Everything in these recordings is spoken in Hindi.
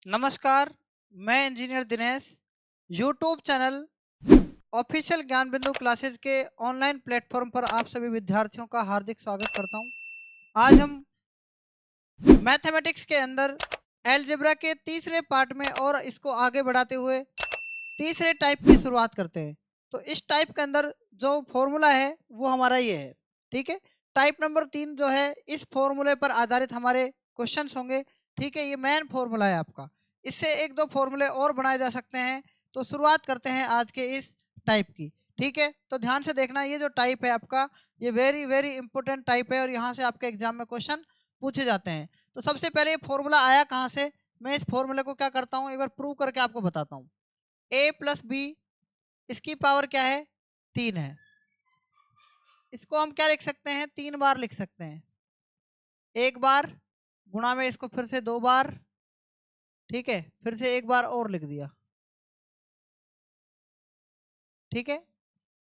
नमस्कार। मैं engineer Dinesh YouTube channel official ज्ञान बिंदु क्लासेस के ऑनलाइन प्लेटफॉर्म पर आप सभी विद्यार्थियों का हार्दिक स्वागत करता हूं। आज हम मैथमेटिक्स के अंदर अलजेब्रा के तीसरे पार्ट में और इसको आगे बढ़ाते हुए तीसरे टाइप की शुरुआत करते हैं। तो इस टाइप के अंदर जो फॉर्मूला है वो हमारा ये है। ठीक है, टाइप नंबर 3 जो है इस फॉर्मूले पर आधारित हमारे क्वेश्चंस होंगे। ठीक है, ये मेन फॉर्मूला है आपका। इससे एक दो फॉर्मूले और बनाए जा सकते हैं। तो शुरुआत करते हैं आज के इस टाइप की। ठीक है, तो ध्यान से देखना, ये जो टाइप है आपका ये वेरी वेरी इंपॉर्टेंट टाइप है और यहाँ से आपके एग्जाम में क्वेश्चन पूछे जाते हैं। तो सबसे पहले ये फॉर्मूला आया कहाँ से, मैं इस फॉर्मूले को क्या करता हूँ एक बार प्रूव करके आपको बताता हूँ। ए प्लस बी, इसकी पावर क्या है 3 है। इसको हम क्या लिख सकते हैं, 3 बार लिख सकते हैं। एक बार गुणा में इसको फिर से 2 बार, ठीक है, फिर से एक बार और लिख दिया। ठीक है,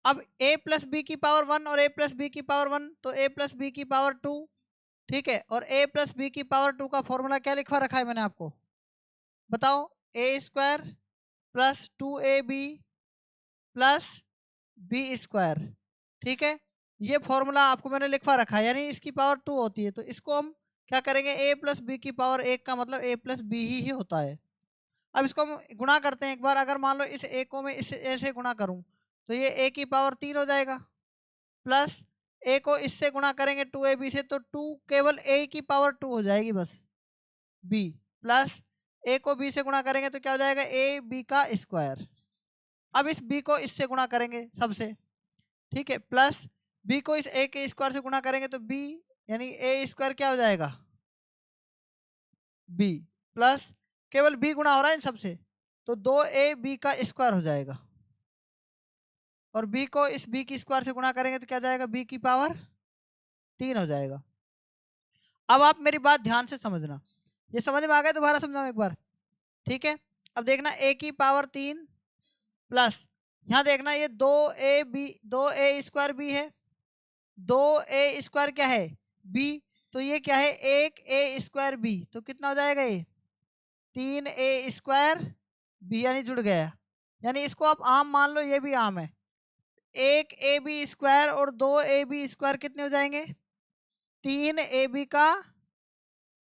अब a प्लस बी की पावर 1 और a प्लस बी की पावर 1, तो a प्लस बी की पावर 2। ठीक है, और a प्लस बी की पावर 2 का फॉर्मूला क्या लिखवा रखा है मैंने आपको, बताओ। A square plus 2ab plus B square. ठीक है, ये फॉर्मूला आपको मैंने लिखवा रखा है, यानी इसकी पावर 2 होती है। तो इसको हम क्या करेंगे, ए प्लस बी की पावर 1 का मतलब ए प्लस बी ही होता है। अब इसको हम गुणा करते हैं एक बार। अगर मान लो इस ए को मैं इस ऐसे गुणा करूं तो ये ए की पावर 3 हो जाएगा, प्लस ए को इससे गुणा करेंगे 2ab से, तो 2 केवल ए की पावर 2 हो जाएगी बस, बी, प्लस ए को बी से गुणा करेंगे तो क्या हो जाएगा, ए बी का स्क्वायर। अब इस बी को इससे गुणा करेंगे सबसे, ठीक है, प्लस बी को इस ए के स्क्वायर से गुणा करेंगे तो बी, यानी ए स्क्वायर क्या हो जाएगा, बी, प्लस केवल बी गुणा हो रहा है इन सबसे, तो 2ab का स्क्वायर हो जाएगा। और बी को इस बी की स्क्वायर से गुणा करेंगे तो क्या जाएगा, बी की पावर 3 हो जाएगा। अब आप मेरी बात ध्यान से समझना, ये समझ में आ गया, दोबारा समझाऊं एक बार। ठीक है, अब देखना ए की पावर 3 प्लस यहाँ देखना ये 2a स्क्वायर बी है, 2a स्क्वायर क्या है, बी, तो ये क्या है, 1a स्क्वायर बी, तो कितना हो जाएगा ये 3a स्क्वायर बी, यानी जुड़ गया। यानी इसको आप आम मान लो, ये भी आम है। 1ab स्क्वायर और 2ab स्क्वायर कितने हो जाएंगे, 3ab का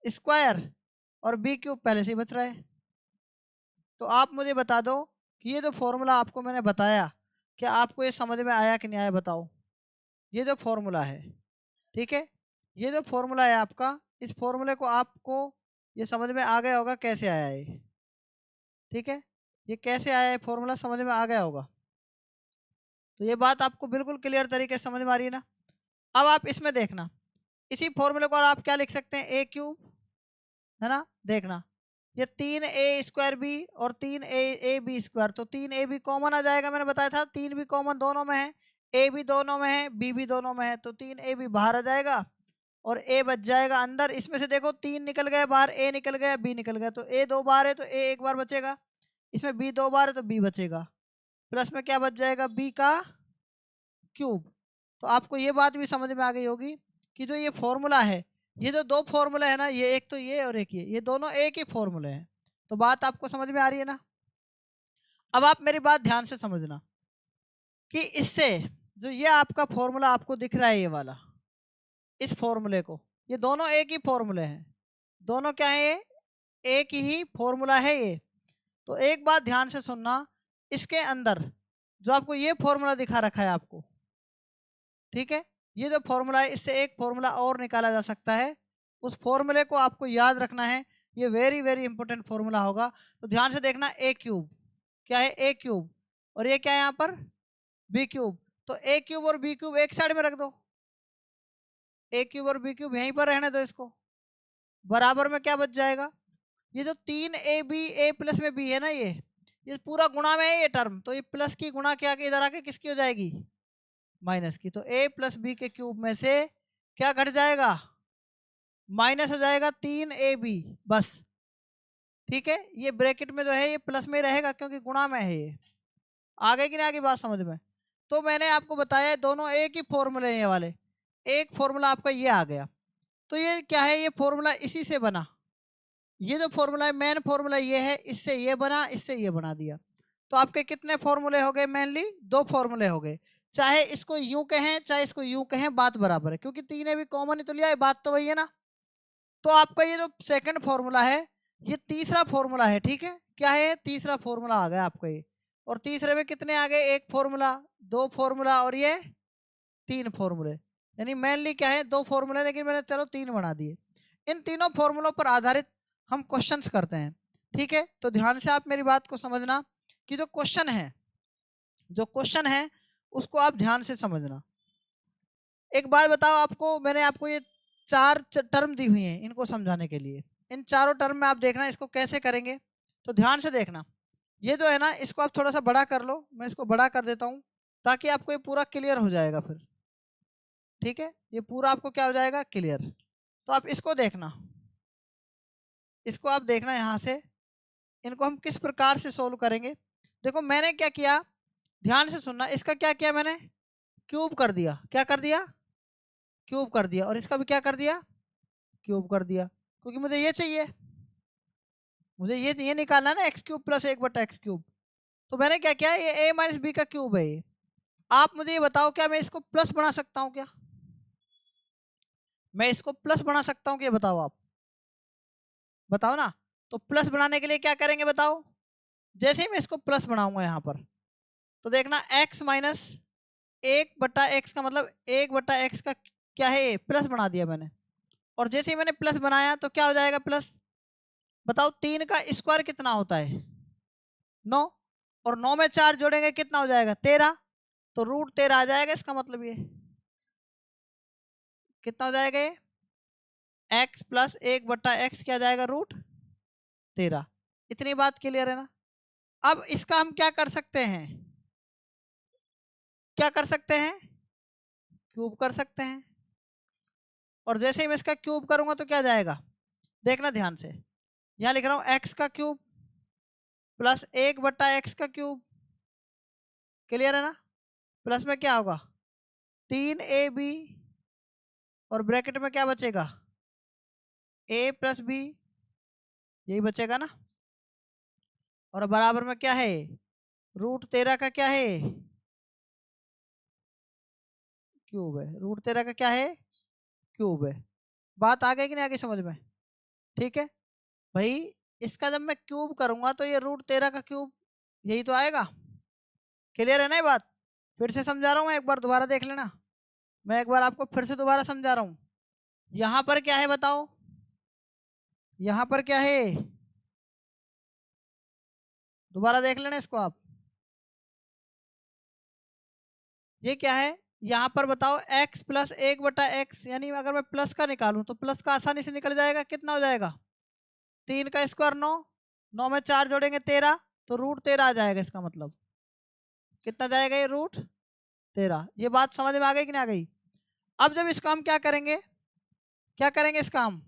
स्क्वायर, और बी क्यूब पहले से ही बच रहा है। तो आप मुझे बता दो कि ये जो फॉर्मूला आपको मैंने बताया, क्या आपको ये समझ में आया कि नहीं आया, बताओ। ये जो फॉर्मूला है, ठीक है, ये जो फॉर्मूला है आपका, इस फॉर्मूले को आपको ये समझ में आ गया होगा कैसे आया है। ठीक है, ये कैसे आया है फॉर्मूला समझ में आ गया होगा। तो ये बात आपको बिल्कुल क्लियर तरीके से समझ में आ रही है ना। अब आप इसमें देखना, इसी फॉर्मूले को आप क्या लिख सकते हैं, ए क्यूब, है ना। देखना ये 3a स्क्वायर बी और 3a बी स्क्वायर, तो 3ab कॉमन आ जाएगा, मैंने बताया था 3 भी कॉमन दोनों में है, ए भी दोनों में है, बी भी दोनों में है, तो 3ab बाहर आ जाएगा और ए बच जाएगा अंदर। इसमें से देखो 3 निकल गए बाहर, ए निकल गया, बी निकल गया, तो ए 2 बार है तो ए 1 बार बचेगा, इसमें बी 2 बार है तो बी बचेगा, प्लस में क्या बच जाएगा, बी का क्यूब। तो आपको ये बात भी समझ में आ गई होगी कि जो ये फॉर्मूला है, ये जो दो फॉर्मूला है ना, ये एक तो ये और एक ये दोनों एक ही फॉर्मूले हैं। तो बात आपको समझ में आ रही है ना। अब आप मेरी बात ध्यान से समझना कि इससे जो ये आपका फॉर्मूला आपको दिख रहा है, ये वाला, इस फॉर्मूले को, ये दोनों एक ही फॉर्मूले हैं, दोनों क्या है, ये एक ही फॉर्मूला है ये। तो एक बात ध्यान से सुनना, इसके अंदर जो आपको ये फॉर्मूला दिखा रखा है आपको, ठीक है, ये जो फॉर्मूला है इससे एक फॉर्मूला और निकाला जा सकता है, उस फॉर्मूले को आपको याद रखना है, ये वेरी वेरी इंपॉर्टेंट फॉर्मूला होगा। तो ध्यान से देखना, ए क्यूब क्या है, ए क्यूब, और ये क्या है यहाँ पर, बी क्यूब। तो ए क्यूब और बी क्यूब एक साइड में रख दो, ए क्यूब और बी क्यूब यहीं पर रहने दो, इसको बराबर में क्या बच जाएगा, ये जो 3ab ए प्लस में बी है ना, ये पूरा गुणा में है ये टर्म, तो ये प्लस की गुणा के आके इधर आके किसकी हो जाएगी, माइनस की। तो a प्लस बी के क्यूब में से क्या घट जाएगा, माइनस हो जाएगा 3ab बस। ठीक है, ये ब्रैकेट में जो है ये प्लस में रहेगा क्योंकि गुणा में है ये। आगे की ना आगे बात समझ में। तो मैंने आपको बताया दोनों एक ही फॉर्मूले ये वाले, एक फॉर्मूला आपका ये आ गया। तो ये क्या है, ये फॉर्मूला इसी से बना, ये जो फॉर्मूला है मेन फॉर्मूला ये है, इससे ये बना, इससे ये बना दिया। तो आपके कितने फॉर्मूले हो गए? मेनली 2 फॉर्मूले हो गए। चाहे इसको यूं कहें चाहे इसको यूं कहें, बात बराबर है, क्योंकि तीन भी कॉमन ही तो लिया है, बात तो वही है ना। तो आपका ये जो सेकंड फॉर्मूला है ये तीसरा फॉर्मूला है, ठीक है। क्या है? तीसरा फॉर्मूला आ गया आपका ये। और तीसरे में कितने आ गए? 1 फॉर्मूला, 2 फॉर्मूला और ये 3 फॉर्मूले। यानी मेनली क्या है? 2 फॉर्मूले, लेकिन मैंने चलो 3 बना दिए। इन तीनों फॉर्मूलों पर आधारित हम क्वेश्चंस करते हैं, ठीक है। तो ध्यान से आप मेरी बात को समझना कि जो क्वेश्चन है उसको आप ध्यान से समझना। एक बात बताओ, आपको मैंने आपको ये 4 टर्म दी हुई हैं इनको समझाने के लिए। इन चारों टर्म में आप देखना इसको कैसे करेंगे, तो ध्यान से देखना। ये जो है ना, इसको आप थोड़ा सा बड़ा कर लो, मैं इसको बड़ा कर देता हूँ ताकि आपको ये पूरा क्लियर हो जाएगा फिर, ठीक है। ये पूरा आपको क्या हो जाएगा? क्लियर। तो आप इसको देखना, इसको आप देखना यहाँ से, इनको हम किस प्रकार से सोल्व करेंगे। देखो मैंने क्या किया, ध्यान से सुनना। इसका क्या किया मैंने? क्यूब कर दिया। क्या कर दिया? क्यूब कर दिया। और इसका भी क्या कर दिया? क्यूब कर दिया, क्योंकि मुझे ये चाहिए, मुझे ये निकालना है ना, x cube plus 1/x cube. तो मैंने क्या किया, ये a माइनस बी का क्यूब है ये। आप मुझे ये बताओ, क्या मैं इसको प्लस बना सकता हूँ? क्या मैं इसको प्लस बना सकता हूँ? क्या बताओ आप, बताओ ना। तो प्लस बनाने के लिए क्या करेंगे बताओ? जैसे ही मैं इसको प्लस बनाऊंगा यहाँ पर, तो देखना x माइनस 1/x का मतलब 1/x का क्या है? प्लस बना दिया मैंने। और जैसे ही मैंने प्लस बनाया तो क्या हो जाएगा? प्लस। बताओ 3 का स्क्वायर कितना होता है? 9। और 9 में 4 जोड़ेंगे कितना हो जाएगा? 13। तो √13 आ जाएगा। इसका मतलब ये कितना हो जाएगा? ये x प्लस 1/x क्या जाएगा? √13। इतनी बात क्लियर है ना। अब इसका हम क्या कर सकते हैं? क्या कर सकते हैं? क्यूब कर सकते हैं। और जैसे ही मैं इसका क्यूब करूंगा तो क्या जाएगा? देखना ध्यान से, यहां लिख रहा हूं x का क्यूब प्लस 1/x का क्यूब। क्लियर है ना। प्लस में क्या होगा? 3ab और ब्रैकेट में क्या बचेगा? a प्लस बी, यही बचेगा ना। और बराबर में क्या है? √13 का क्या है? क्यूब है। √13 का क्या है? क्यूब है। बात आ गई कि नहीं? आगे समझ में? ठीक है भाई। इसका जब मैं क्यूब करूंगा तो ये √13 का क्यूब यही तो आएगा। क्लियर है ना ये बात? फिर से समझा रहा हूँ, एक बार दोबारा देख लेना। मैं एक बार आपको फिर से दोबारा समझा रहा हूँ। यहाँ पर क्या है बताओ? यहाँ पर क्या है? दोबारा देख लेना इसको आप। ये क्या है? यहाँ पर बताओ x प्लस 1/x, यानी अगर मैं प्लस का निकालूं तो प्लस का आसानी से निकल जाएगा। कितना हो जाएगा? 3 का स्क्वायर 9, 9 में 4 जोड़ेंगे 13, तो √13 आ जाएगा। इसका मतलब कितना जाएगा? ये √13। ये बात समझ में आ गई कि नहीं आ गई? अब जब इसका हम क्या करेंगे, क्या करेंगे इसका हम,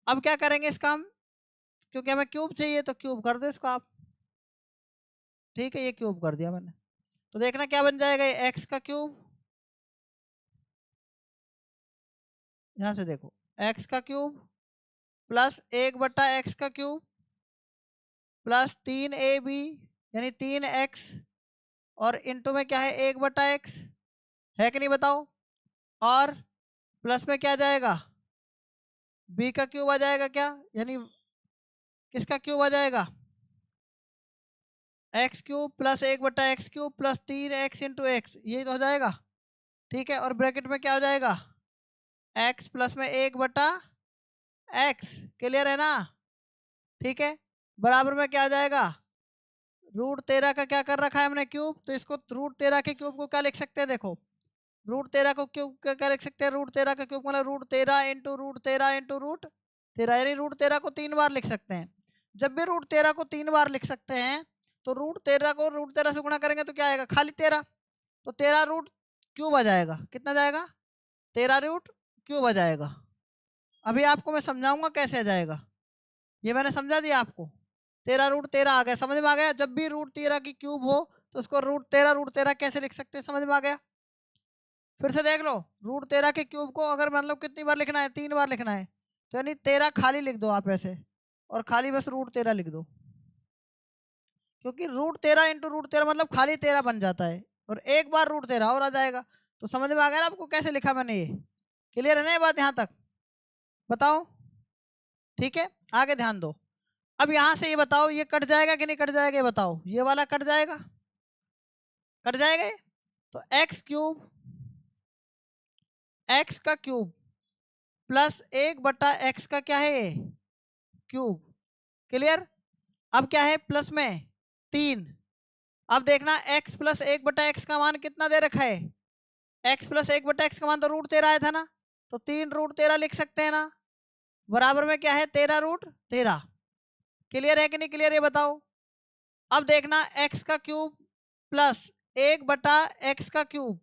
अब क्या करेंगे इसका हम, क्योंकि हमें क्यूब चाहिए तो क्यूब कर दो इसको आप। ठीक है, ये क्यूब कर दिया मैंने। तो देखना क्या बन जाएगा? ये x का क्यूब, यहां से देखो, x का क्यूब प्लस 1/x का क्यूब प्लस 3ab यानी 3x और इंटू में क्या है? 1/x है कि नहीं बताओ। और प्लस में क्या जाएगा? b का क्यूब आ जाएगा। क्या यानी किसका क्यूब आ जाएगा? x cube plus 1/x cube plus 3x into x, यही तो हो जाएगा। ठीक है। और ब्रैकेट में क्या हो जाएगा? x प्लस में 1/x। क्लियर है ना। ठीक है। बराबर में क्या आ जाएगा? √13 का क्या कर रखा है हमने? क्यूब। तो इसको √13 के क्यूब को क्या लिख सकते हैं? देखो, √13 को क्यूब क्या लिख सकते हैं? √13 का क्यूब मतलब √13 इंटू √13 इंटू √13, यानी √13 को 3 बार लिख सकते हैं। जब भी √13 को 3 बार लिख सकते हैं तो √13 को √13 से गुणा करेंगे तो क्या आएगा? खाली 13। तो 13 रूट क्यूब आ जाएगा। कितना जाएगा? 13 रूट क्यूब आ जाएगा। अभी आपको मैं समझाऊंगा कैसे आ जाएगा। ये मैंने समझा दिया आपको। 13 √13 आ गया। समझ में आ गया? जब भी √13 की क्यूब हो तो उसको √13 कैसे लिख सकते हैं? समझ में आ गया? फिर से देख लो, √13 के क्यूब को अगर मतलब कितनी बार लिखना है? 3 बार लिखना है। तो यानी 13 खाली लिख दो आप ऐसे, और खाली बस √13 लिख दो, क्योंकि √13 इंटू √13 मतलब खाली 13 बन जाता है, और एक बार √13 और आ जाएगा। तो समझ में आ गया ना आपको कैसे लिखा मैंने? ये क्लियर है ना ये बात यहाँ तक? बताओ, ठीक है, आगे ध्यान दो। अब यहां से ये बताओ, ये कट जाएगा कि नहीं कट जाएगा? ये बताओ, ये वाला कट जाएगा, कट जाएगा ये। तो एक्स का क्यूब प्लस 1/x का क्या है? ये क्यूब। क्लियर? अब क्या है प्लस में 3। अब देखना x प्लस 1/x का मान कितना दे रखा है? x प्लस 1/x का मान तो √13 आया था ना, तो 3√13 लिख सकते हैं ना, बराबर में क्या है 13√13। क्लियर है कि नहीं क्लियर? ये बताओ। अब देखना x का क्यूब प्लस 1/x का क्यूब,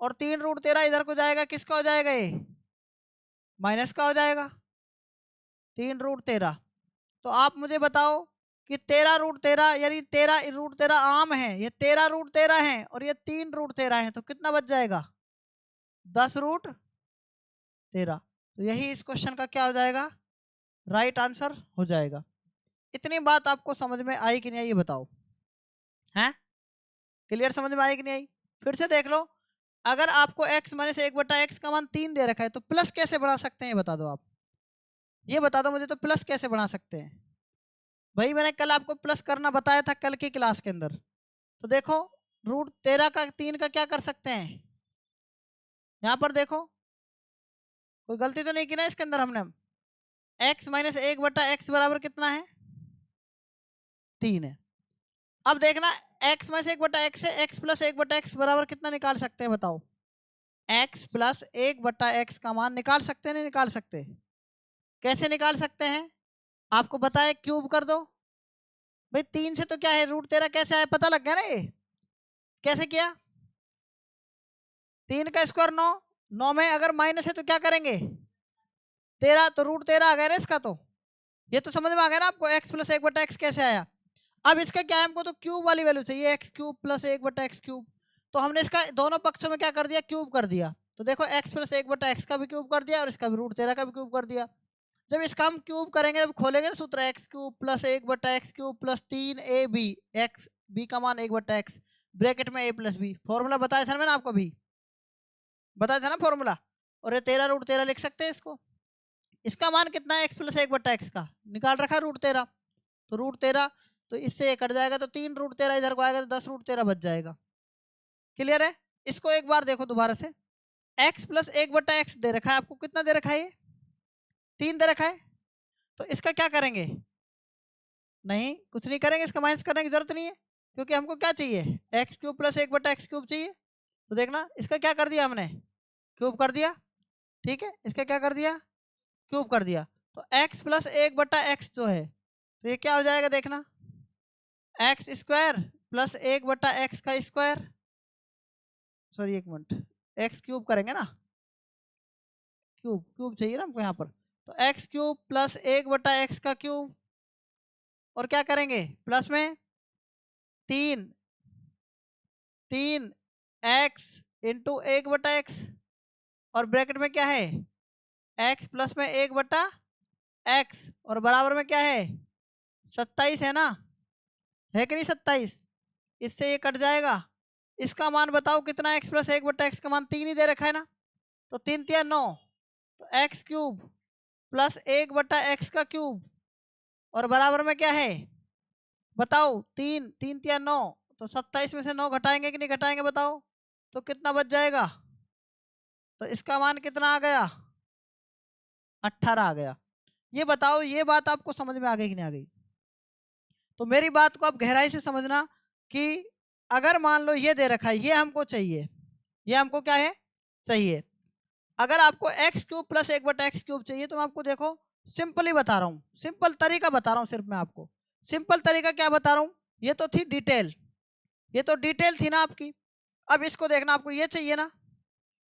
और 3√13 इधर को जाएगा, किसका हो जाएगा? ये माइनस का हो जाएगा, 3√13। तो आप मुझे बताओ कि 13√13 यानी 13√13 आम है, ये 13√13 है और ये 3√13 है, तो कितना बच जाएगा? 10√13। तो यही इस क्वेश्चन का क्या हो जाएगा? राइट आंसर हो जाएगा। इतनी बात आपको समझ में आई कि नहीं आई ये बताओ? हैं? क्लियर? समझ में आई कि नहीं आई? फिर से देख लो, अगर आपको x माइनस 1/x का मान 3 दे रखा है तो प्लस कैसे बना सकते हैं ये बता दो आप, ये बता दो मुझे, तो प्लस कैसे बना सकते हैं? भाई मैंने कल आपको प्लस करना बताया था कल की क्लास के अंदर। तो देखो √13 का 3 का क्या कर सकते हैं, यहाँ पर देखो, कोई गलती तो नहीं की ना इसके अंदर हमने? x माइनस 1/x बराबर कितना है? 3 है। अब देखना x माइनस 1/x से x प्लस 1/x बराबर कितना निकाल सकते हैं बताओ? x प्लस 1/x का मान निकाल सकते हैं नहीं निकाल सकते? कैसे निकाल सकते हैं? आपको बताया क्यूब कर दो। भाई 3 से तो क्या है √13 कैसे आया, पता लग गया ना? ये कैसे किया? 3 का स्क्वायर 9, 9 में अगर माइनस है तो क्या करेंगे? 13, तो √13 आ गया ना इसका। तो ये तो समझ में आ गया ना आपको x प्लस 1/x कैसे आया। अब इसका क्या है, हमको तो क्यूब वाली वैल्यू चाहिए, x cube plus 1/x cube. तो हमने इसका दोनों पक्षों में क्या कर दिया? क्यूब कर दिया। तो देखो x प्लस 1/x का भी क्यूब कर दिया और इसका भी √13 का भी क्यूब कर दिया। जब इसका हम क्यूब करेंगे, जब खोलेंगे ना सूत्र, x cube plus 1/x cube plus 3ab, x b का मान 1/x, ब्रैकेट में a प्लस b। फॉर्मूला बताया था मैंने आपको, भी बताया था ना फॉर्मूला। और ये 13√13 लिख सकते हैं इसको। इसका मान कितना है? x प्लस 1/x का निकाल रखा √13, तो √13, तो इससे ये कट जाएगा, तो 3√13 इधर को आएगा, तो 10√13 बच जाएगा। क्लियर है? इसको एक बार देखो दोबारा से, x प्लस 1/x दे रखा है आपको, कितना दे रखा है? ये 3 दे रखा है। तो इसका क्या करेंगे? नहीं, कुछ नहीं करेंगे, इसका माइनस करने की जरूरत नहीं है, क्योंकि हमको क्या चाहिए? x cube plus 1/x cube चाहिए। तो देखना इसका क्या कर दिया हमने? क्यूब कर दिया। ठीक है, इसका क्या कर दिया? क्यूब कर दिया। तो x प्लस 1/x जो है, तो ये क्या हो जाएगा? देखना एक्स स्क्वायर प्लस 1/x का स्क्वायर, सॉरी एक मिनट, एक्स क्यूब करेंगे ना, क्यूब क्यूब चाहिए ना हमको यहाँ पर। तो एक्स क्यूब प्लस 1/x का क्यूब, और क्या करेंगे? प्लस में 3 एक्स इंटू 1/x, और ब्रैकेट में क्या है? x प्लस में 1/x, और बराबर में क्या है? 27 है ना, है कि नहीं 27? इससे ये कट जाएगा। इसका मान बताओ कितना? x प्लस 1/x का मान 3 ही दे रखा है ना, तो 3 3 9, तो एक्स क्यूब प्लस 1/x का क्यूब, और बराबर में क्या है बताओ? 3 3 3 9, तो 27 में से 9 घटाएंगे कि नहीं घटाएंगे बताओ? तो कितना बच जाएगा? तो इसका मान कितना आ गया? 18 आ गया। ये बताओ, ये बात आपको समझ में आ गई कि नहीं आ गई? तो मेरी बात को आप गहराई से समझना कि अगर मान लो ये दे रखा है, ये हमको चाहिए, ये हमको क्या है? चाहिए। अगर आपको x cube plus 1/x cube चाहिए, तो मैं आपको देखो सिंपल ही बता रहा हूँ, सिंपल तरीका बता रहा हूँ सिर्फ मैं आपको। सिंपल तरीका क्या बता रहा हूँ? ये तो थी डिटेल, ये तो डिटेल थी ना आपकी। अब इसको देखना, आपको ये चाहिए ना,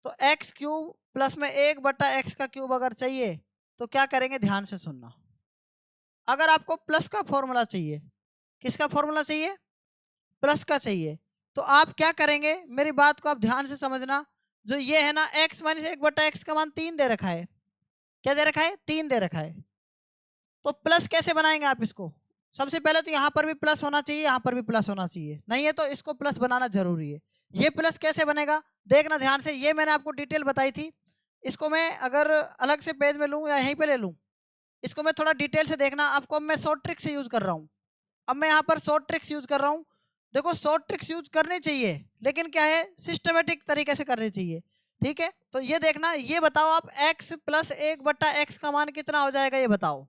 तो x क्यूब प्लस में 1/x का क्यूब अगर चाहिए तो क्या करेंगे? ध्यान से सुनना। अगर आपको प्लस का फॉर्मूला चाहिए, किसका फॉर्मूला चाहिए? प्लस का चाहिए, तो आप क्या करेंगे? मेरी बात को आप ध्यान से समझना। जो ये है ना, x माइनस 1/x का मान 3 दे रखा है, क्या दे रखा है? 3 दे रखा है। तो प्लस कैसे बनाएंगे आप इसको? सबसे पहले तो यहाँ पर भी प्लस होना चाहिए, यहाँ पर भी प्लस होना चाहिए, नहीं है तो इसको प्लस बनाना जरूरी है। ये प्लस कैसे बनेगा देखना ध्यान से, ये मैंने आपको डिटेल बताई थी। इसको मैं अगर अलग से पेज में लूँ या यहीं पे ले लूँ, इसको मैं थोड़ा डिटेल से देखना आपको। अब मैं शॉर्ट ट्रिक से यूज कर रहा हूँ, अब मैं यहाँ पर शॉर्ट ट्रिक्स यूज कर रहा हूँ। देखो शॉर्ट ट्रिक्स यूज करनी चाहिए, लेकिन क्या है, सिस्टमेटिक तरीके से करनी चाहिए, ठीक है। तो ये देखना, ये बताओ आप x प्लस 1/x का मान कितना हो जाएगा, ये बताओ।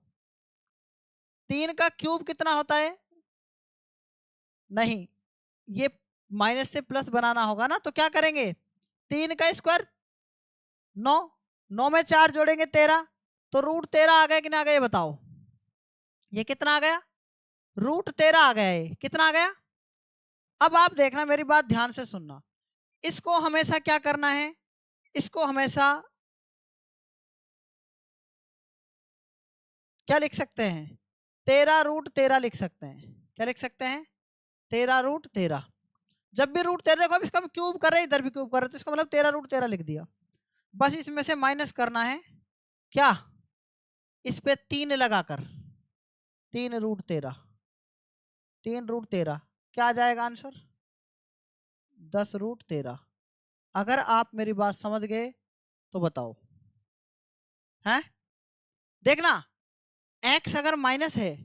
3 का क्यूब कितना होता है? नहीं, ये माइनस से प्लस बनाना होगा ना, तो क्या करेंगे, 3 का स्क्वायर 9, 9 में 4 जोड़ेंगे 13, तो √13 आ गया कि ना आ गया, ये बताओ। ये कितना आ गया, √13 आ गया। ये कितना आ गया? अब आप देखना, मेरी बात ध्यान से सुनना, इसको हमेशा क्या करना है, इसको हमेशा क्या लिख सकते हैं, 13√13 लिख सकते हैं। क्या लिख सकते हैं, 13√13। जब भी √13 देखो, अब इसका हम क्यूब कर रहे हैं, इधर भी क्यूब कर रहे हैं, तो इसका मतलब 13√13 लिख दिया। बस इसमें से माइनस करना है क्या, इस पे 3 लगाकर, 3√13, 3√13 क्या आ जाएगा आंसर, 10√13। अगर आप मेरी बात समझ गए तो बताओ, हैं? देखना, x अगर माइनस है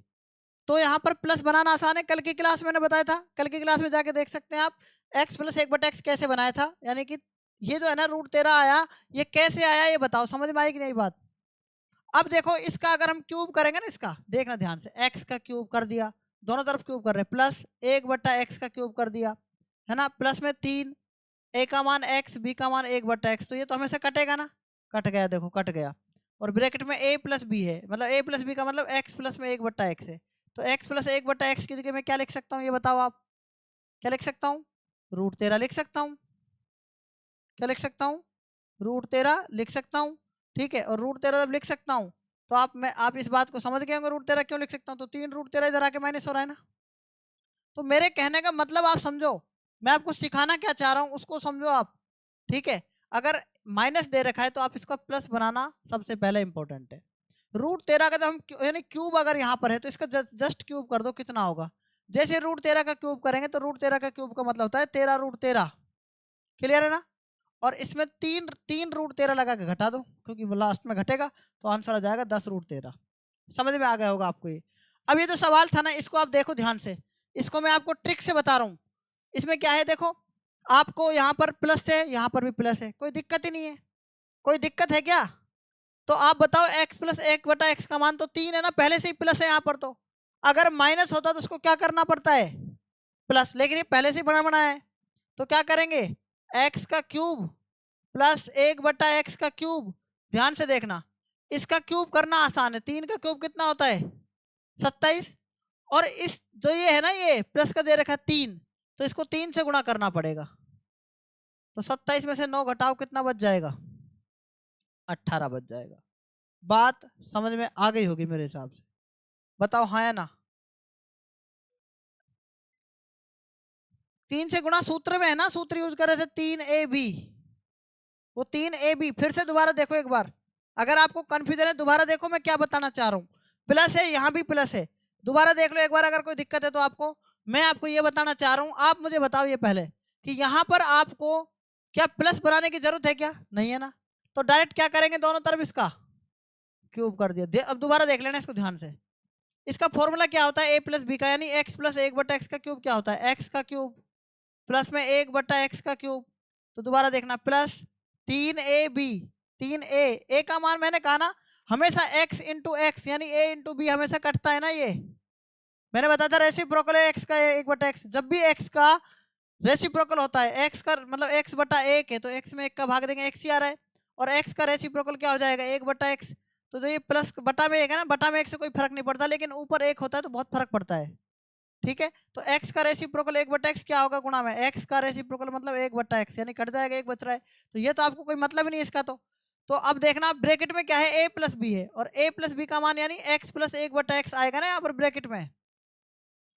तो यहाँ पर प्लस बनाना आसान है, कल की क्लास मैंने बताया था, कल की क्लास में जाके देख सकते हैं आप, x प्लस 1/x कैसे बनाया था। यानी कि ये जो है ना √13 आया, ये कैसे आया ये बताओ, समझ में आई कि नहीं बात? अब देखो इसका अगर हम क्यूब करेंगे ना, इसका देखना ध्यान से, x का क्यूब कर दिया, दोनों तरफ क्यूब कर रहे हैं, प्लस 1/x का क्यूब कर दिया, है ना, प्लस में 3, a का मान x, b का मान 1/x, तो ये तो हमेशा कटेगा ना, कट गया, देखो कट गया। और ब्रैकेट में a प्लस बी है, मतलब a प्लस बी का मतलब x प्लस में 1/x है, तो x प्लस 1/x की जगह मैं क्या लिख सकता हूँ, ये बताओ आप, क्या लिख सकता हूँ, √13 लिख सकता हूँ। क्या लिख सकता हूँ, √13 लिख सकता हूँ, ठीक है। और √13 जब लिख सकता हूँ, तो आप इस बात को समझ गए होंगे, √13 क्यों लिख सकता हूँ, तो 3√13 इधर आके माइनस हो रहा है ना। तो मेरे कहने का मतलब आप समझो, मैं आपको सिखाना क्या चाह रहा हूँ उसको समझो आप, ठीक है। अगर माइनस दे रखा है तो आप इसका प्लस बनाना सबसे पहले इंपॉर्टेंट है। √13 का जब हम यानी क्यूब अगर यहाँ पर है तो इसका जस्ट क्यूब कर दो, कितना होगा। जैसे √13 का क्यूब करेंगे तो √13 का क्यूब का मतलब होता है 13√13, क्लियर है ना। और इसमें तीन तीन √13 लगा के घटा दो, क्योंकि वो लास्ट में घटेगा, तो आंसर आ जाएगा 10√13। समझ में आ गया होगा आपको ये। अब ये जो सवाल था ना, इसको आप देखो ध्यान से, इसको मैं आपको ट्रिक से बता रहा हूँ। इसमें क्या है देखो, आपको यहाँ पर प्लस है, यहाँ पर भी प्लस है, कोई दिक्कत ही नहीं है, कोई दिक्कत है क्या? तो आप बताओ, x प्लस 1/x का मान तो 3 है ना, पहले से ही प्लस है यहाँ पर। तो अगर माइनस होता तो उसको क्या करना पड़ता है, प्लस, लेकिन ये पहले से ही बना बना है, तो क्या करेंगे, x का क्यूब प्लस 1/x का क्यूब। ध्यान से देखना, इसका क्यूब करना आसान है, 3 का क्यूब कितना होता है, 27। और इस जो ये है ना, ये प्लस का दे रखा है 3, तो इसको 3 से गुणा करना पड़ेगा, तो 27 में से 9 घटाओ, कितना बच जाएगा, 18 बच जाएगा। बात समझ में आ गई होगी मेरे हिसाब से, बताओ हाँ या ना। 3 से गुणा सूत्र में है ना, सूत्र यूज कर रहे थे 3ab, वो 3ab फिर से दोबारा देखो एक बार, अगर आपको कंफ्यूजन है दोबारा देखो मैं क्या बताना चाह रहा हूँ। प्लस है, यहाँ भी प्लस है, दोबारा देख लो एक बार, अगर कोई दिक्कत है तो आपको। मैं आपको ये बताना चाह रहा हूँ, आप मुझे बताओ ये पहले कि यहाँ पर आपको क्या प्लस बनाने की जरूरत है क्या, नहीं है ना, तो डायरेक्ट क्या करेंगे, दोनों तरफ इसका क्यूब कर दिया। अब दोबारा देख लेना इसको ध्यान से, इसका फॉर्मूला क्या होता है, a प्लस बी का, यानी x प्लस 1/x का क्यूब क्या होता है, x का क्यूब प्लस में 1/x का क्यूब। तो दोबारा देखना, प्लस 3ab, 3a का मान मैंने कहा ना, हमेशा x इंटू एक्स यानी a इंटू बी हमेशा कटता है ना, ये मैंने बताया था रेसिप्रोकल है x का 1/x। जब भी x का रेसिप्रोकल होता है, x का मतलब x/1 है, तो x में 1 का भाग देंगे, x ही आ रहा है, और x का रेसिप्रोकल क्या हो जाएगा, 1/x। तो जो ये प्लस बटा में 1 है ना, बटा में 1 से कोई फर्क नहीं पड़ता, लेकिन ऊपर 1 होता है तो बहुत फर्क पड़ता है, ठीक है। तो x का रेसिप्रोकल 1/x क्या होगा, गुणा में x का रेसिप्रोकल मतलब 1/x, यानी कट जाएगा, 1 बच रहा है, तो ये तो आपको कोई मतलब ही नहीं इसका। तो अब देखना, ब्रैकेट में क्या है, a प्लस बी है, और a प्लस बी का मान यानी x प्लस 1/x आएगा ना यहाँ पर ब्रैकेट में।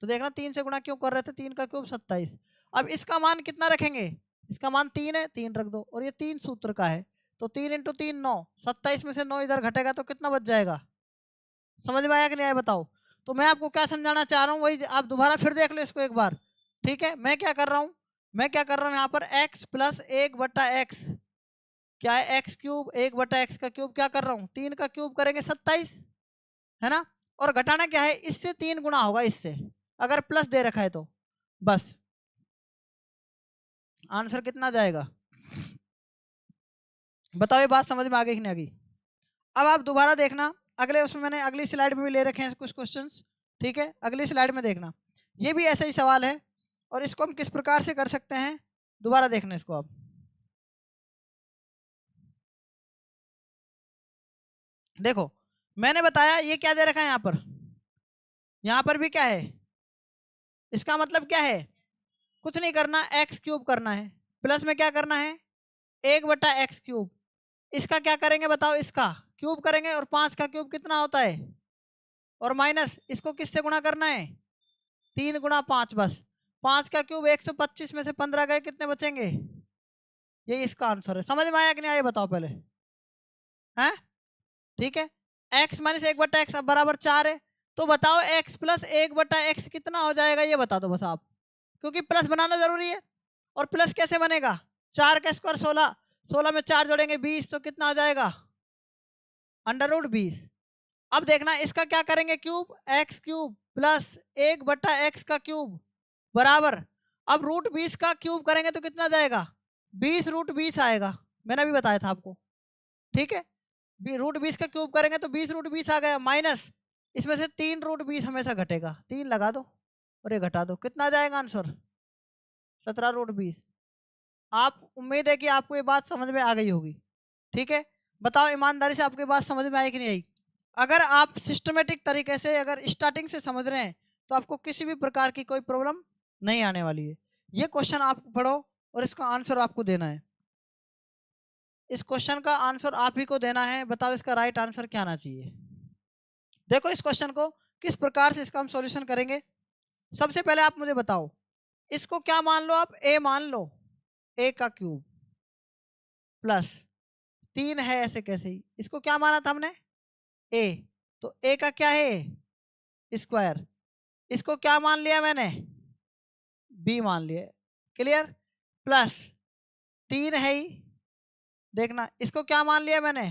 तो देखना 3 से गुणा क्यों कर रहे थे, 3 का क्यूब 27। अब इसका मान कितना रखेंगे, इसका मान 3 है, 3 रख दो, और ये 3 सूत्र का है, तो 3 इंटू 3 9, 27 में से 9 इधर घटेगा तो कितना बच जाएगा, समझ में आया कि नहीं आया बताओ। तो मैं आपको क्या समझाना चाह रहा हूँ वही आप दोबारा फिर देख लो इसको एक बार। ठीक है, मैं क्या कर रहा हूँ, यहाँ पर x प्लस 1/x क्या है, एक्स क्यूब 1/x का क्यूब क्या कर रहा हूँ, 3 का क्यूब करेंगे 27, है ना। और घटाना क्या है, इससे 3 गुना होगा इससे, अगर प्लस दे रखा है तो बस। आंसर कितना जाएगा बताओ, ये बात समझ में आ गई कि नहीं आ गई। अब आप दोबारा देखना, अगले उसमें मैंने अगली स्लाइड में भी ले रखे हैं कुछ क्वेश्चंस। ठीक है, अगली स्लाइड में देखना, ये भी ऐसा ही सवाल है और इसको हम किस प्रकार से कर सकते हैं, दोबारा देखना इसको आप। देखो मैंने बताया ये क्या दे रखा है यहाँ पर भी क्या है, इसका मतलब क्या है, कुछ नहीं करना, एक्स क्यूब करना है, प्लस में क्या करना है 1/x क्यूब, इसका क्या करेंगे बताओ, इसका क्यूब करेंगे और 5 का क्यूब कितना होता है, और माइनस इसको किससे गुणा करना है 3 गुणा 5, बस 5 का क्यूब 125 में से 15 गए, कितने बचेंगे, यही इसका आंसर है। समझ में आया कि नहीं आया बताओ पहले, है ठीक है। x माइनस 1/x अब बराबर 4 है, तो बताओ x प्लस 1/x कितना हो जाएगा, ये बता दो बस आप, क्योंकि प्लस बनाना जरूरी है। और प्लस कैसे बनेगा, 4 का स्क्वायर 16, 16 में 4 जोड़ेंगे 20, तो कितना आ जाएगा √20। अब देखना इसका क्या करेंगे cube, x cube plus 1/x का क्यूब बराबर, अब √20 का क्यूब करेंगे तो कितना जाएगा 20√20 आएगा, मैंने अभी बताया था आपको। ठीक है, √20 का क्यूब करेंगे तो 20√20 आ गया, माइनस इसमें से 3√20 हमेशा घटेगा, 3 लगा दो और ये घटा दो, कितना आ जाएगा आंसर 17√20। आप उम्मीद है कि आपको ये बात समझ में आ गई होगी। ठीक है, बताओ ईमानदारी से आपको ये बात समझ में आई कि नहीं आई। अगर आप सिस्टमेटिक तरीके से अगर स्टार्टिंग से समझ रहे हैं तो आपको किसी भी प्रकार की कोई प्रॉब्लम नहीं आने वाली है। ये क्वेश्चन आप पढ़ो और इसका आंसर आपको देना है, इस क्वेश्चन का आंसर आप ही को देना है। बताओ इसका राइट आंसर क्या आना चाहिए। देखो इस क्वेश्चन को किस प्रकार से इसका हम सॉल्यूशन करेंगे। सबसे पहले आप मुझे बताओ, इसको क्या मान लो आप, a मान लो, a का क्यूब प्लस 3 है ऐसे कैसे ही, इसको क्या माना था हमने a, तो a का क्या है स्क्वायर, इसको क्या मान लिया मैंने b मान लिया, क्लियर, प्लस 3 है ही, देखना इसको क्या मान लिया मैंने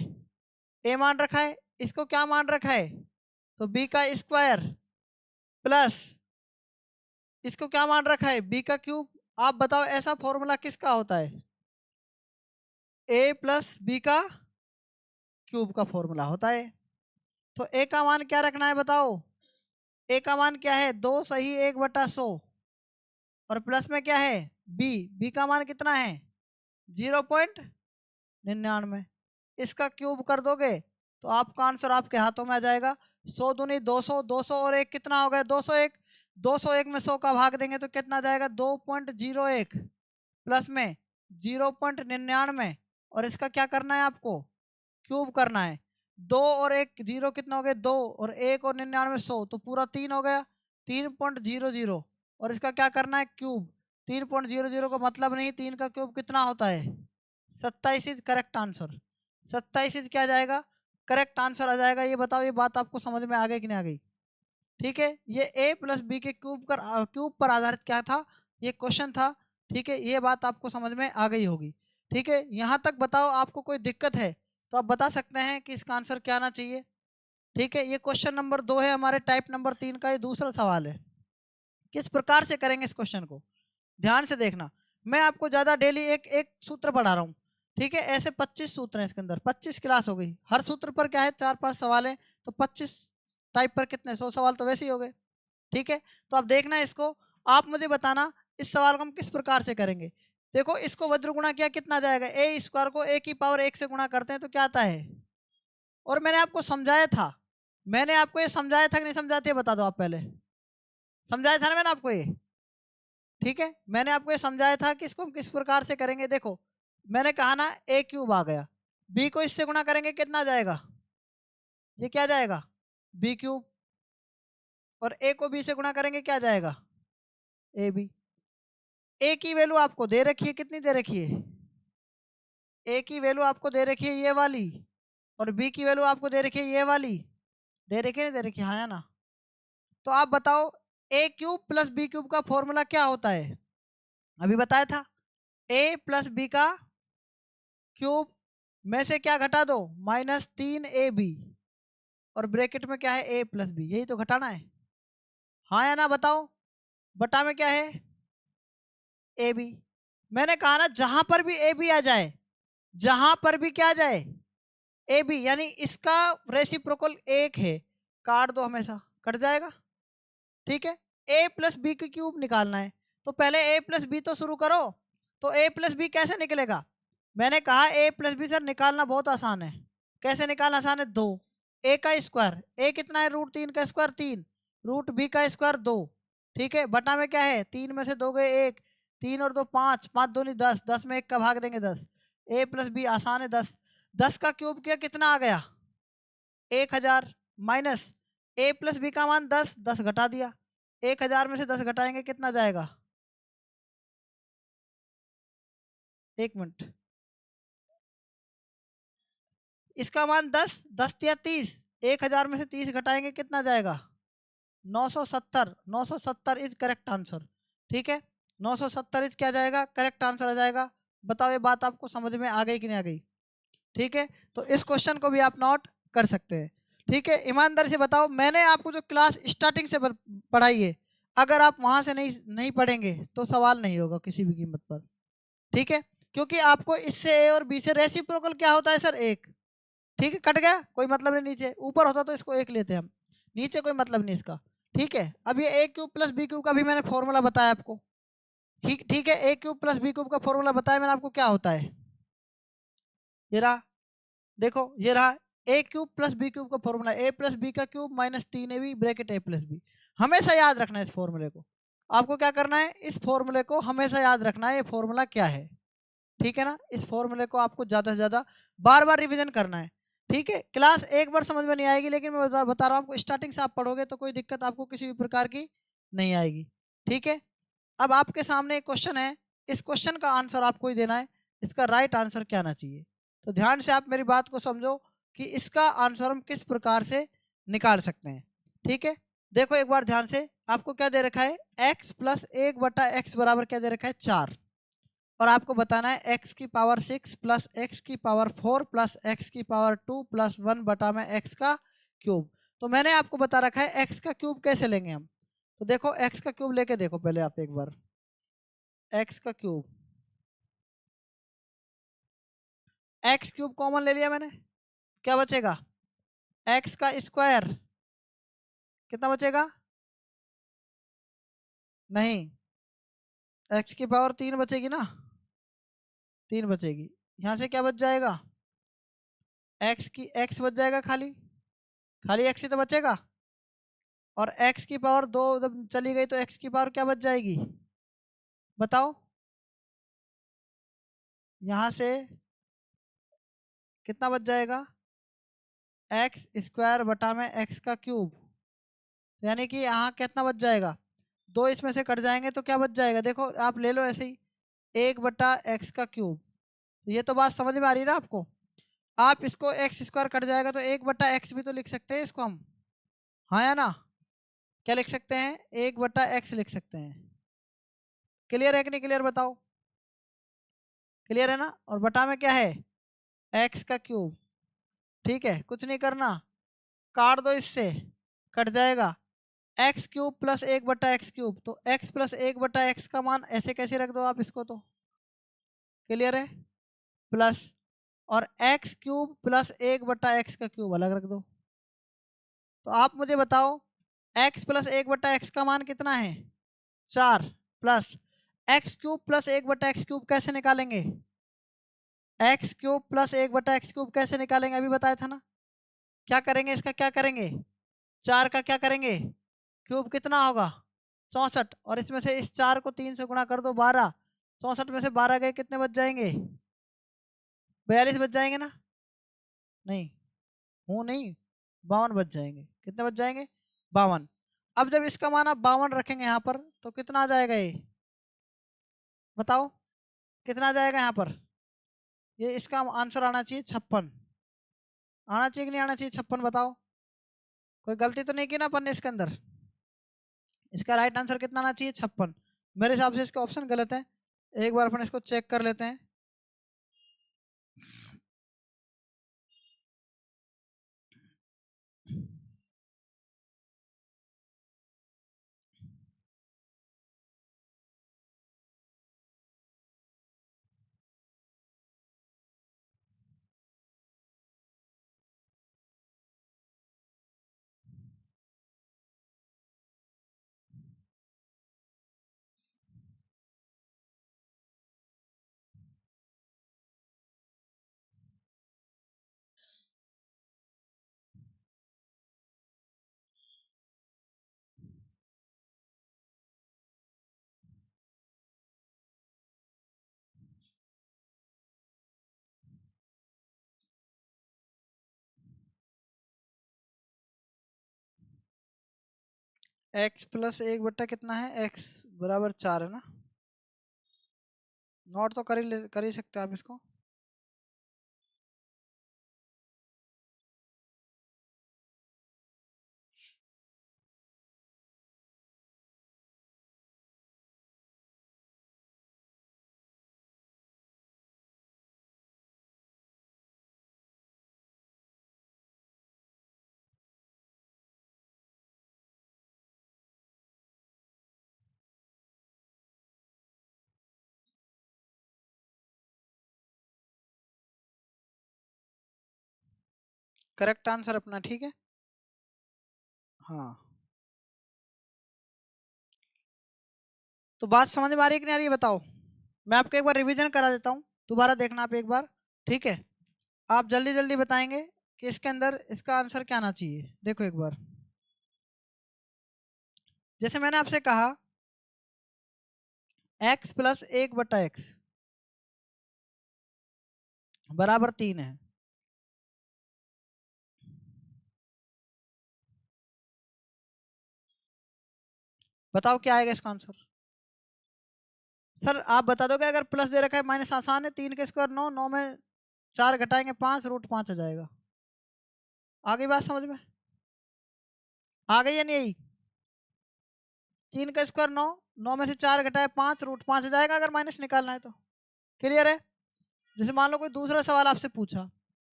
a मान रखा है, इसको क्या मान रखा है तो b का स्क्वायर प्लस इसको क्या मान रखा है b का क्यूब। आप बताओ ऐसा फॉर्मूला किसका होता है, a प्लस बी का क्यूब का फॉर्मूला होता है। तो a का मान क्या रखना है बताओ, a का मान क्या है 2 सही 1/100 और प्लस में क्या है b का मान कितना है 0.99, इसका क्यूब कर दोगे तो आपका आंसर आपके हाथों में आ जाएगा। 100 दूनी 200, 200 और 1 कितना हो गया 201, 201 में 100 का भाग देंगे तो कितना जाएगा 2.01 प्लस में 0.99 और इसका क्या करना है आपको क्यूब करना है। 2 और 1 0 कितना हो गया 2 और 1 और 99 100 तो पूरा 3 हो गया 3.00 और इसका क्या करना है क्यूब। 3.00 का मतलब नहीं 3 का क्यूब कितना होता है 27 इज करेक्ट आंसर। 27 इज क्या जाएगा करेक्ट आंसर आ जाएगा। ये बताओ ये बात आपको समझ में आ गई कि नहीं आ गई। ठीक है, ये a प्लस बी के क्यूब पर आधारित क्या था ये क्वेश्चन था। ठीक है, ये बात आपको समझ में आ गई होगी। ठीक है, यहाँ तक बताओ आपको कोई दिक्कत है तो आप बता सकते हैं कि इसका आंसर क्या आना चाहिए। ठीक है, ये क्वेश्चन नंबर 2 है हमारे टाइप नंबर 3 का, ये दूसरा सवाल है। किस प्रकार से करेंगे इस क्वेश्चन को ध्यान से देखना। मैं आपको ज्यादा डेली एक एक सूत्र पढ़ा रहा हूँ। ठीक है, ऐसे 25 सूत्र हैं इसके अंदर, 25 क्लास हो गई, हर सूत्र पर क्या है 4-5 सवाल है, तो 25 टाइप पर कितने 100 सवाल तो वैसे ही हो गए। ठीक है, तो आप देखना इसको, आप मुझे बताना इस सवाल को हम किस प्रकार से करेंगे। देखो इसको वज्र गुणा किया कितना जाएगा, ए स्क्वायर को a की पावर 1 से गुणा करते हैं तो क्या आता है। और मैंने आपको समझाया था, मैंने आपको ये समझाया था कि नहीं समझाया था बता दो आप पहले, समझाया था ना मैंने आपको ये। ठीक है, मैंने आपको ये समझाया था कि इसको हम किस प्रकार से करेंगे। देखो मैंने कहा ना a क्यूब आ गया, b को इससे गुणा करेंगे कितना जाएगा, ये क्या जाएगा b क्यूब, और a को b से गुणा करेंगे क्या जाएगा ए बी। ए की वैल्यू आपको दे रखी है, कितनी दे रखी है ए की वैल्यू आपको दे रखी है ये वाली, और बी की वैल्यू आपको दे रखी है ये वाली। दे रखी नहीं दे रखी, हाँ या ना? तो आप बताओ ए क्यूब प्लस बी क्यूब का फॉर्मूला क्या होता है? अभी बताया था, ए प्लस बी का क्यूब में से क्या घटा दो, -3ab, और ब्रैकेट में क्या है ए प्लस बी, यही तो घटाना है, हाँ या ना बताओ? बटा में क्या है ए बी। मैंने कहा ना जहां पर भी ए बी आ जाए, जहां पर भी क्या आ जाए ए बी, यानी इसका रेसिप्रोकल एक है, काट दो, हमेशा कट जाएगा। ठीक है, ए प्लस बी की क्यूब निकालना है, तो पहले ए प्लस बी तो शुरू करो। तो ए प्लस बी कैसे निकलेगा? मैंने कहा ए प्लस बी सर निकालना बहुत आसान है। कैसे निकालना आसान है? दो ए का स्क्वायर, ए कितना है √3 का स्क्वायर 3, रूट बी का स्क्वायर 2। ठीक है, बटा में क्या है, 3 में से 2 गए 1, 3 और 2 5, 5 दूनी 10, 10 में 1 का भाग देंगे 10, ए प्लस बी आसान है 10, 10 का क्यूब किया कितना आ गया 1000, माइनस ए प्लस बी का मान 10, 10 घटा दिया, 1000 में से 10 घटाएंगे कितना जाएगा, 1 मिनट, इसका मान 10, 10 या 30, 1000 में से 30 घटाएंगे कितना जाएगा 970, 970 इज करेक्ट आंसर। ठीक है, 970 इज क्या जाएगा, करेक्ट आंसर आ जाएगा। बताओ ये बात आपको समझ में आ गई कि नहीं आ गई? ठीक है, तो इस क्वेश्चन को भी आप नोट कर सकते हैं। ठीक है, ईमानदारी से बताओ, मैंने आपको जो क्लास स्टार्टिंग से पढ़ाई है, अगर आप वहां से नहीं पढ़ेंगे तो सवाल नहीं होगा किसी भी कीमत पर। ठीक है, क्योंकि आपको इससे ए और बी से रेसिप्रोकल क्या होता है सर, एक। ठीक है, कट गया, कोई मतलब नहीं, नीचे ऊपर होता तो इसको एक लेते हम, नीचे कोई मतलब नहीं इसका। ठीक है, अब ये ए क्यूब प्लस बी क्यूब का भी मैंने फॉर्मूला बताया आपको। ठीक ठीक है, ए क्यूब प्लस बी क्यूब का फॉर्मूला बताया मैंने आपको क्या होता है, ये रहा, देखो ये रहा, ए क्यूब प्लस बी क्यूब का फॉर्मूला, ए प्लस बी का क्यूब -3ab ब्रैकेट ए प्लस बी। हमेशा याद रखना है इस फॉर्मूले को, आपको क्या करना है, इस फॉर्मूले को हमेशा याद रखना है, ये फॉर्मूला क्या है। ठीक है ना, इस फॉर्मूले को आपको ज्यादा से ज्यादा बार बार रिवीजन करना है। ठीक है, क्लास एक बार समझ में नहीं आएगी, लेकिन मैं बता रहा हूँ आपको, स्टार्टिंग से आप पढ़ोगे तो कोई दिक्कत आपको किसी भी प्रकार की नहीं आएगी। ठीक है, अब आपके सामने एक क्वेश्चन है, इस क्वेश्चन का आंसर आपको ही देना है, इसका राइट आंसर क्या आना चाहिए। तो ध्यान से आप मेरी बात को समझो कि इसका आंसर हम किस प्रकार से निकाल सकते हैं। ठीक है, देखो एक बार ध्यान से, आपको क्या दे रखा है, x प्लस 1/x बराबर क्या दे रखा है 4, और आपको बताना है x की पावर 6 प्लस x की पावर 4 प्लस x की पावर 2 प्लस 1 बटा में x का क्यूब। तो मैंने आपको बता रखा है x का क्यूब कैसे लेंगे हम। तो देखो x का क्यूब लेके देखो पहले आप एक बार, x का क्यूब, x क्यूब कॉमन ले लिया मैंने, क्या बचेगा, x का स्क्वायर, कितना बचेगा, नहीं, x की पावर 3 बचेगी ना, 3 बचेगी, यहाँ से क्या बच जाएगा, x बच जाएगा, खाली खाली x ही तो बचेगा, और x की पावर 2 जब चली गई तो x की पावर क्या बच जाएगी, बताओ, यहाँ से कितना बच जाएगा, एक्स स्क्वायर बटा में एक्स का क्यूब, यानी कि यहाँ कितना बच जाएगा, 2 इसमें से कट जाएंगे तो क्या बच जाएगा, देखो आप ले लो ऐसे ही, 1/x का क्यूब। ये तो बात समझ में आ रही है ना आपको। आप इसको एक्स स्क्वायर कट जाएगा तो 1/x भी तो लिख सकते हैं इसको हम, हाँ या ना? क्या लिख सकते हैं, 1/x लिख सकते हैं। क्लियर है कि नहीं क्लियर, बताओ, क्लियर है ना? और बटा में क्या है, एक्स का क्यूब। ठीक है, कुछ नहीं करना, काट दो, इससे कट जाएगा, x cube plus 1/x cube, तो x प्लस 1/x का मान ऐसे कैसे रख दो आप इसको, तो क्लियर है, प्लस, और एक्स क्यूब प्लस 1/x का क्यूब अलग रख दो। तो आप मुझे बताओ, x प्लस 1/x का मान कितना है 4, plus x cube plus 1/x cube कैसे निकालेंगे, x cube plus 1/x cube कैसे निकालेंगे, अभी बताया था ना। क्या करेंगे, इसका क्या करेंगे, 4 का क्या करेंगे, क्यूब कितना होगा 64, और इसमें से इस 4 को 3 से गुणा कर दो 12, 64 में से 12 गए कितने बच जाएंगे, 42 बच जाएंगे ना, नहीं हूँ नहीं, 52 बच जाएंगे, कितने बच जाएंगे 52। अब जब इसका मान आप 52 रखेंगे यहाँ पर तो कितना आ जाएगा, ये बताओ कितना आ जाएगा यहाँ पर, ये इसका आंसर आना चाहिए 56, आना चाहिए कि नहीं आना चाहिए 56, बताओ, कोई गलती तो नहीं की ना अपन ने इसके अंदर? इसका राइट आंसर कितना आना चाहिए? 56। मेरे हिसाब से इसका ऑप्शन गलत है। एक बार अपन इसको चेक कर लेते हैं। x प्लस 1 बट्टा कितना है? x बराबर 4 है ना? नोट तो कर ही सकते हैं आप इसको। करेक्ट आंसर अपना, ठीक है। हाँ, तो बात समझ में आ रही है कि नहीं आ रही है बताओ? मैं आपको एक बार रिवीजन करा देता हूँ, दोबारा देखना आप एक बार, ठीक है। आप जल्दी जल्दी बताएंगे कि इसके अंदर इसका आंसर क्या आना चाहिए। देखो एक बार, जैसे मैंने आपसे कहा x प्लस 1/x बराबर 3 है। बताओ क्या आएगा इसका आंसर? सर आप बता दोगे अगर प्लस दे रखा है माइनस आसान है, 3 के स्क्वायर 9, 9 में 4 घटाएंगे 5, √5 आ जाएगा। आ गई बात समझ में? आ गई या नहीं आई? 3 का स्क्वायर 9, 9 में से 4 घटाए 5, √5 आ जाएगा अगर माइनस निकालना है तो। क्लियर है? जैसे मान लो कोई दूसरा सवाल आपसे पूछा,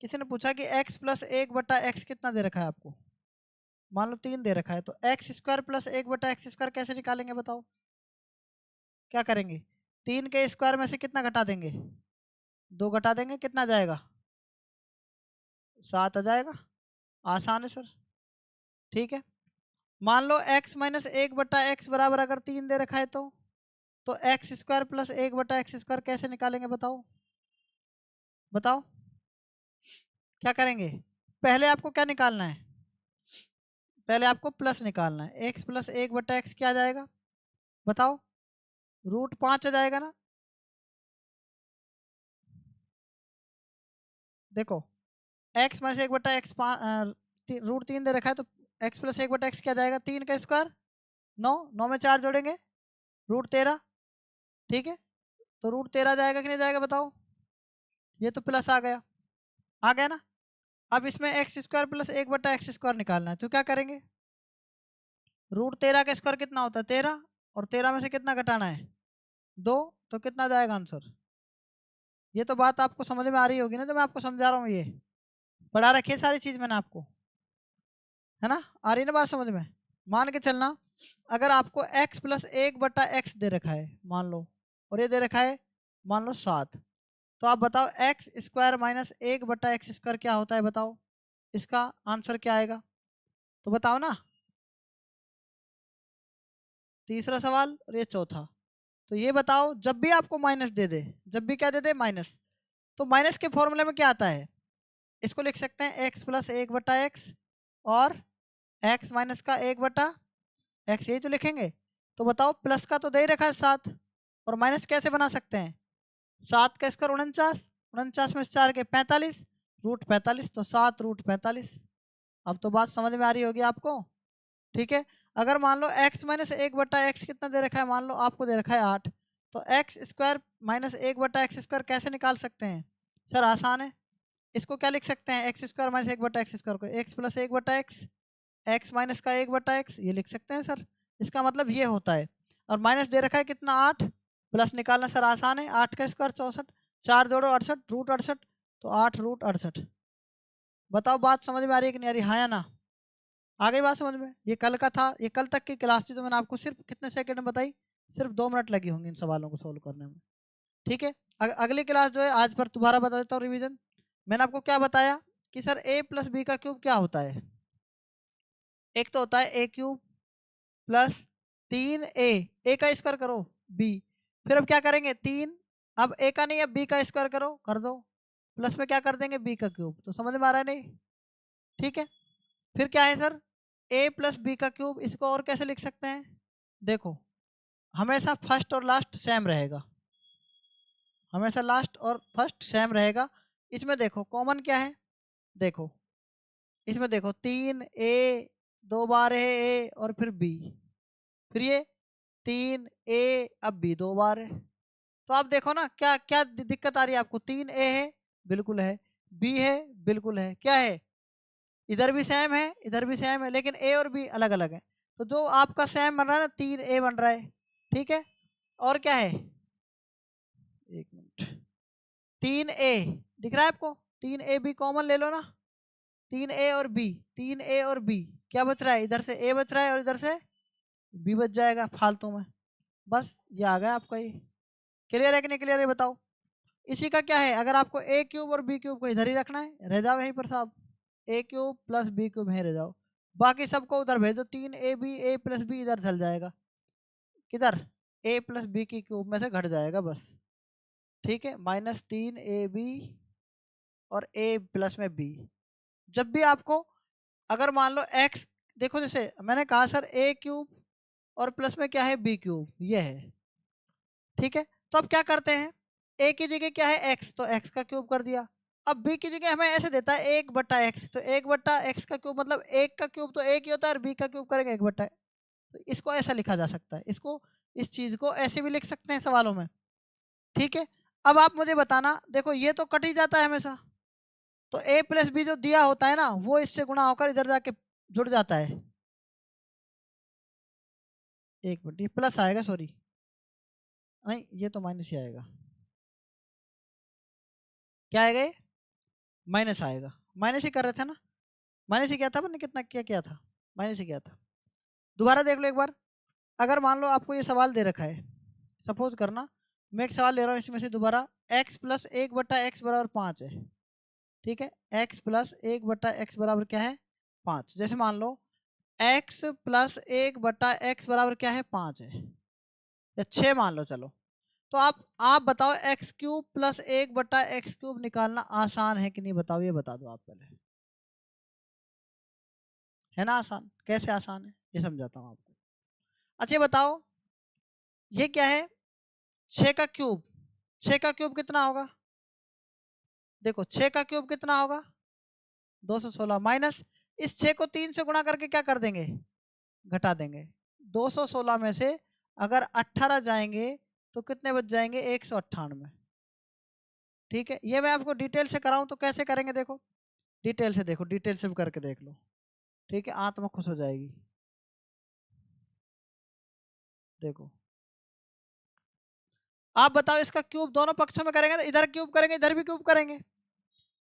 किसी ने पूछा कि x प्लस 1/x कितना दे रखा है आपको, मान लो 3 दे रखा है, तो x square plus 1/x square कैसे निकालेंगे बताओ? क्या करेंगे? 3 के स्क्वायर में से कितना घटा देंगे? 2 घटा देंगे, कितना आ जाएगा? 7 आ जाएगा। आसान है सर, ठीक है। मान लो x माइनस 1/x बराबर अगर 3 दे रखा है तो x square plus 1/x square कैसे निकालेंगे बताओ? बताओ क्या करेंगे? पहले आपको क्या निकालना है? पहले आपको प्लस निकालना है। x प्लस 1/x क्या आ जाएगा बताओ? √5 आ जाएगा ना? देखो x माइनस 1/x √3 दे रखा है, तो x प्लस 1/x क्या आ जाएगा? 3 का स्क्वायर 9, 9 में 4 जोड़ेंगे √13, ठीक है। तो √13 जाएगा कि नहीं जाएगा बताओ? ये तो प्लस आ गया ना? अब इसमें x square plus 1/x square निकालना है, तो क्या करेंगे? √13 का स्क्वायर कितना होता है? 13, और 13 में से कितना घटाना है? 2, तो कितना जाएगा आंसर? ये तो बात आपको समझ में आ रही होगी ना, तो मैं आपको समझा रहा हूँ, ये पढ़ा रखी है सारी चीज मैंने आपको, है ना? आ रही है ना बात समझ में? मान के चलना, अगर आपको x प्लस 1/x दे रखा है मान लो, और ये दे रखा है मान लो 7, तो आप बताओ x square minus 1/x square क्या होता है बताओ? इसका आंसर क्या आएगा? तो बताओ ना। तीसरा सवाल और ये चौथा। तो ये बताओ, जब भी आपको माइनस दे दे, जब भी क्या दे दे? माइनस, तो माइनस के फॉर्मूले में क्या आता है? इसको लिख सकते हैं x प्लस 1/x और x माइनस का 1/x, यही तो लिखेंगे। तो बताओ, प्लस का तो दे ही रखा है 7, और माइनस कैसे बना सकते हैं? 7 का स्क्वायर 49, 49 में से 4 के 45, √45, तो 7 √45। अब तो बात समझ में आ रही होगी आपको, ठीक है। अगर मान लो x माइनस 1/x कितना दे रखा है, मान लो आपको दे रखा है 8, तो x square minus 1/x square कैसे निकाल सकते हैं? सर आसान है, इसको क्या लिख सकते हैं? X square minus 1/x square को x plus 1/x x minus का 1/x, ये लिख सकते हैं सर। इसका मतलब ये होता है। और माइनस दे रखा है कितना, 8, प्लस निकालना सर आसान है, 8 का स्क्वायर 64, 4 जोड़ो 68, रूट 68, तो 8 रूट 68। बताओ बात समझ में आ रही है कि नहीं आ रही, हाँ या ना? आ गई बात समझ में? ये कल का था, ये कल तक की क्लास थी, तो मैंने आपको सिर्फ कितने सेकंड में बताई, सिर्फ 2 मिनट लगी होंगी इन सवालों को सोल्व करने में। ठीक है, अगली क्लास जो है आज पर दोबारा बता देता हूँ रिवीजन। मैंने आपको क्या बताया कि सर a प्लस बी का क्यूब क्या होता है। एक तो होता है a क्यूब प्लस 3a का स्क्वायर करो b, फिर अब क्या करेंगे 3, अब a का नहीं अब b का स्क्वायर करो, कर दो, प्लस में क्या कर देंगे b का क्यूब। तो समझ में आ रहा है नहीं? ठीक है, फिर क्या है सर a प्लस बी का क्यूब, इसको और कैसे लिख सकते हैं, देखो हमेशा फर्स्ट और लास्ट सेम रहेगा, हमेशा लास्ट और फर्स्ट सेम रहेगा। इसमें देखो कॉमन क्या है, देखो इसमें देखो 3a, 2 बार है a और फिर b, फिर ये 3a, अब b 2 बार है। तो आप देखो ना क्या क्या दिक्कत आ रही है आपको, 3a है बिल्कुल है, b है बिल्कुल है, क्या है इधर भी सेम है इधर भी सेम है, लेकिन a और b अलग अलग है। तो जो आपका सेम बन रहा है ना 3a बन रहा है, ठीक है। और क्या है, एक मिनट, 3a दिख रहा है आपको, 3ab कॉमन ले लो ना, 3a और b, 3a और b क्या बच रहा है, इधर से a बच रहा है और इधर से b बच जाएगा फालतू में। बस ये आ गया आपका, ये क्लियर है कि नहीं क्लियर है बताओ। इसी का क्या है, अगर आपको a क्यूब और b क्यूब को इधर ही रखना है, रह जाओ यहीं पर साहब, a cube plus b cube यहीं रह जाओ, बाकी सबको उधर भेजो, 3ab a प्लस b इधर चल जाएगा, किधर a प्लस b की क्यूब में से घट जाएगा बस। ठीक है, -3ab और a प्लस में b। जब भी आपको अगर मान लो x, देखो जैसे मैंने कहा सर a क्यूब और प्लस में क्या है b क्यूब, ये है, ठीक है। तो अब क्या करते हैं, a की जगह क्या है x, तो x का क्यूब कर दिया। अब b की जगह हमें ऐसे देता है 1/x, तो 1/x का क्यूब मतलब 1 का क्यूब तो 1 ही होता है, और b का क्यूब करेंगे 1/, तो इसको ऐसा लिखा जा सकता है, इसको इस चीज को ऐसे भी लिख सकते हैं सवालों में। ठीक है, अब आप मुझे बताना, देखो ये तो कट ही जाता है हमेशा, तो a प्लस बी जो दिया होता है ना वो इससे गुणा होकर इधर जाके जुड़ जाता है। एक मिनट, ये प्लस आएगा, सॉरी नहीं ये तो माइनस ही आएगा, क्या आएगा ये माइनस आएगा, माइनस ही कर रहे थे ना, माइनस ही किया था, मैंने कितना क्या किया था, माइनस ही किया था। दोबारा देख लो एक बार, अगर मान लो आपको ये सवाल दे रखा है, सपोज करना मैं एक सवाल ले रहा हूँ इसमें से दोबारा, x प्लस 1/x बराबर 5 है, ठीक है, x प्लस 1/x बराबर क्या है 5। जैसे मान लो x प्लस 1/x बराबर क्या है 5 है, या 6 मान लो चलो, तो आप बताओ x cube plus 1/x cube निकालना आसान है कि नहीं बताओ, ये बता दो आप पहले, है ना आसान, कैसे आसान है ये समझाता हूँ आपको। अच्छा ये बताओ ये क्या है, 6 का क्यूब, 6 का क्यूब कितना होगा, देखो 6 का क्यूब कितना होगा 216, माइनस इस 6 को 3 से गुणा करके क्या कर देंगे, घटा देंगे, 216 में से अगर 18 जाएंगे तो कितने बच जाएंगे 198। ठीक है, ये मैं आपको डिटेल से कराऊं तो कैसे करेंगे, देखो डिटेल से देखो, डिटेल से भी करके देख लो, ठीक है, आत्मा खुश हो जाएगी। देखो आप बताओ इसका क्यूब दोनों पक्षों में करेंगे तो इधर क्यूब करेंगे इधर भी क्यूब करेंगे,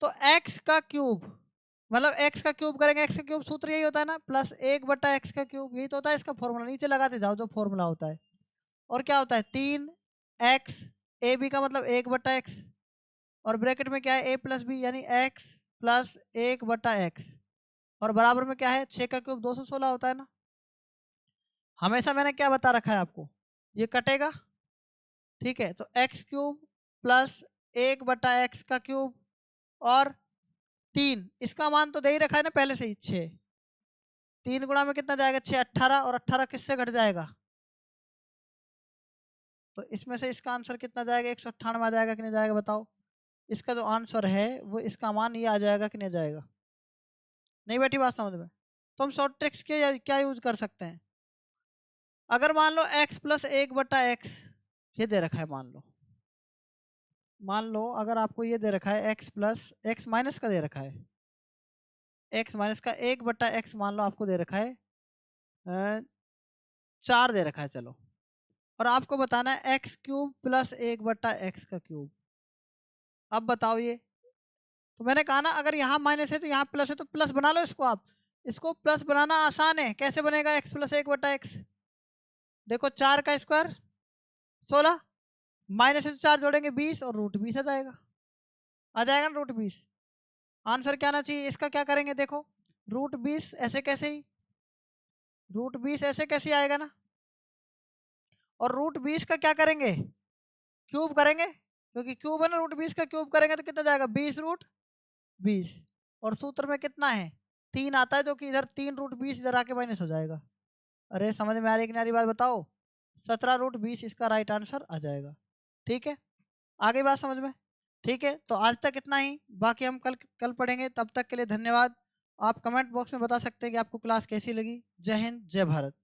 तो x का क्यूब मतलब x का क्यूब करेंगे, x का क्यूब सूत्र यही होता है ना प्लस 1/x का क्यूब, यही तो होता है इसका फॉर्मूला, नीचे लगाते जाओ जो फॉर्मूला होता है। और क्या होता है 3x, ए बी का मतलब 1/x, और ब्रैकेट में क्या है a प्लस बी यानी x प्लस 1/x, और बराबर में क्या है 6 का क्यूब 216 होता है ना। हमेशा मैंने क्या बता रखा है आपको, ये कटेगा, ठीक है, तो एक्स क्यूब प्लस 1/x का क्यूब और 3, इसका मान तो दे ही रखा है ना पहले से ही 6, 3 गुणा में कितना जाएगा 6, 18, और 18 किससे घट जाएगा, तो इसमें से इसका आंसर कितना जाएगा 198 आ जाएगा कि नहीं जाएगा बताओ। इसका जो आंसर है वो इसका मान ये आ जाएगा कि नहीं जाएगा, नहीं बैठी बात समझ में। तो हम शॉर्ट ट्रिक्स के क्या यूज कर सकते हैं, अगर मान लो x प्लस 1/x ये दे रखा है, मान लो अगर आपको ये दे रखा है x प्लस x माइनस का दे रखा है, एक्स माइनस का 1/x मान लो आपको दे रखा है 4 दे रखा है, चलो, और आपको बताना है x³ प्लस 1/x का क्यूब। अब बताओ ये, तो मैंने कहा ना अगर यहाँ माइनस है तो यहाँ प्लस है, तो प्लस बना लो इसको। आप इसको प्लस बनाना आसान है, कैसे बनेगा? x प्लस 1/x, देखो 4 का स्क्वायर 16, माइनस से 4 जोड़ेंगे 20 और √20 आ जाएगा ना √20। आंसर क्या आना चाहिए इसका? क्या करेंगे देखो, √20 ऐसे कैसे ही, √20 ऐसे कैसे आएगा ना, और √20 का क्या करेंगे? क्यूब करेंगे, क्योंकि क्यूब है ना, √20 का क्यूब करेंगे तो कितना जाएगा? 20√20, और सूत्र में कितना है? 3 आता है, जो कि इधर 3√20 इधर आके माइनस हो जाएगा। अरे समझ में आ रही कि नहीं बात बताओ? 17√20 इसका राइट आंसर आ जाएगा। ठीक है, आगे बात समझ में? ठीक है, तो आज तक इतना ही, बाकी हम कल पढ़ेंगे। तब तक के लिए धन्यवाद। आप कमेंट बॉक्स में बता सकते हैं कि आपको क्लास कैसी लगी। जय हिंद, जय भारत।